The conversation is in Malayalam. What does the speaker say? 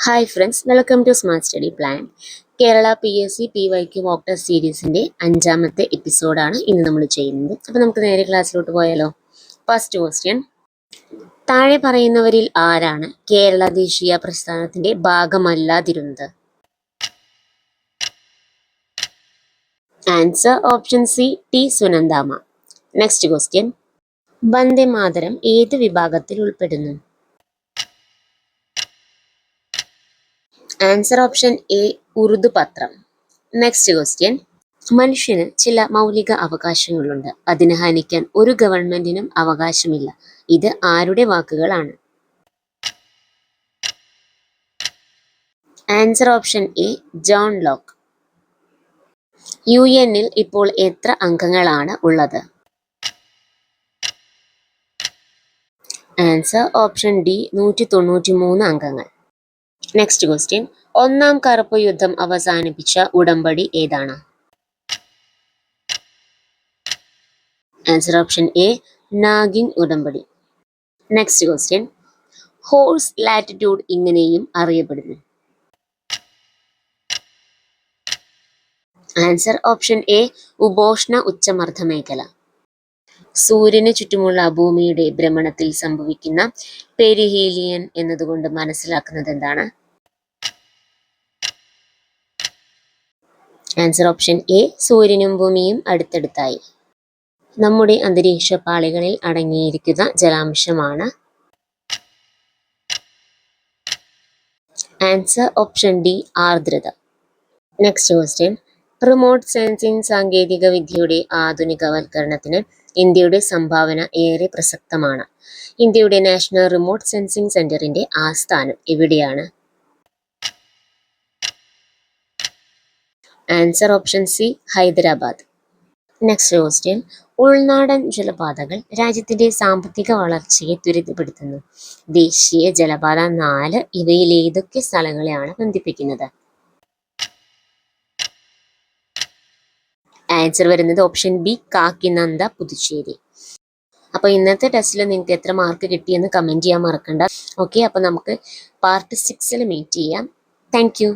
Hi friends, welcome to smart study plan. Kerala PSC PYQ mock test സീരീസിൻ്റെ 5ാമത്തെ എപ്പിസോഡാണ് ഇന്ന് നമ്മൾ ചെയ്യുന്നത്. അപ്പോൾ നമുക്ക് നേരെ ക്ലാസ്സിലോട്ട് പോയാലോ. ഫസ്റ്റ് ക്വസ്റ്റ്യൻ: താഴെ പറയുന്നവരിൽ ആരാണ് കേരള ദേശീയ പ്രസ്ഥാനത്തിൻ്റെ ഭാഗമല്ലാതിരുന്നത്? Answer option C, T Sunandama. Next question: Vande Mataram ഏത് വിഭാഗത്തിൽ ഉൾപ്പെടുന്നു? ആൻസർ ഓപ്ഷൻ എ, ഉറുദു പത്രം. നെക്സ്റ്റ് ക്വസ്റ്റ്യൻ: മനുഷ്യന് ചില മൗലിക അവകാശങ്ങളുണ്ട്, അതിനെ ഹനിക്കാൻ ഒരു ഗവൺമെന്റിനും അവകാശമില്ല. ഇത് ആരുടെ വാക്കുകളാണ്? Answer option A, John Locke. UN-ൽ ഇപ്പോൾ എത്ര അംഗങ്ങളാണ് ഉള്ളത്? ആൻസർ ഓപ്ഷൻ ഡി, 193 അംഗങ്ങൾ. നെക്സ്റ്റ് ക്വസ്റ്റ്യൻ: ഒന്നാം കറുപ്പ് യുദ്ധം അവസാനിപ്പിച്ച ഉടമ്പടി ഏതാണ്? ആൻസർ ഓപ്ഷൻ എ, നാഗിൻ ഉടമ്പടി. നെക്സ്റ്റ് ക്വസ്റ്റ്യൻ: ഹോഴ്സ് ലാറ്റിറ്റ്യൂഡ് ഇങ്ങനെയും അറിയപ്പെടുന്നു. ആൻസർ ഓപ്ഷൻ എ, ഉപോഷ്ണ ഉച്ചമർദ്ദ മേഖല. സൂര്യന് ചുറ്റുമുള്ള ഭൂമിയുടെ ഭ്രമണത്തിൽ സംഭവിക്കുന്ന പെരിഹീലിയൻ എന്നതുകൊണ്ട് മനസ്സിലാക്കുന്നത് എന്താണ്? ആൻസർ ഓപ്ഷൻ എ, സൂര്യനും ഭൂമിയും അടുത്തടുത്തായി. നമ്മുടെ അന്തരീക്ഷ പാളികളിൽ അടങ്ങിയിരിക്കുന്ന ജലാംശമാണ്. ആൻസർ ഓപ്ഷൻ ഡി, ആർദ്രത. നെക്സ്റ്റ് ക്വസ്റ്റ്യൻ: റിമോട്ട് സെൻസിംഗ് സാങ്കേതിക വിദ്യയുടെ ആധുനികവൽക്കരണത്തിന് ഇന്ത്യയുടെ സംഭാവന ഏറെ പ്രസക്തമാണ്. ഇന്ത്യയുടെ നാഷണൽ റിമോട്ട് സെൻസിംഗ് സെന്ററിന്റെ ആസ്ഥാനം എവിടെയാണ്? Answer option C, Hyderabad. Next question: ഉൾനാടൻ ജലപാതകൾ രാജ്യത്തിന്റെ സാമ്പത്തിക വളർച്ചയെ ത്വരിതപ്പെടുത്തുന്നു. ദേശീയ ജലപാത 4 ഇവയിൽ ഏതൊക്കെ സ്ഥലങ്ങളെയാണ് ബന്ധിപ്പിക്കുന്നത്? ആൻസർ വരുന്നത് ഓപ്ഷൻ ബി, കാക്കിനന്ദ, പുതുച്ചേരി. അപ്പോൾ ഇന്നത്തെ ടെസ്റ്റിൽ നിങ്ങൾക്ക് എത്ര മാർക്ക് കിട്ടിയെന്ന് കമൻറ്റ് ചെയ്യാൻ മറക്കണ്ട. ഓക്കെ, അപ്പോൾ നമുക്ക് പാർട്ട് 6 മീറ്റ് ചെയ്യാം. Thank you.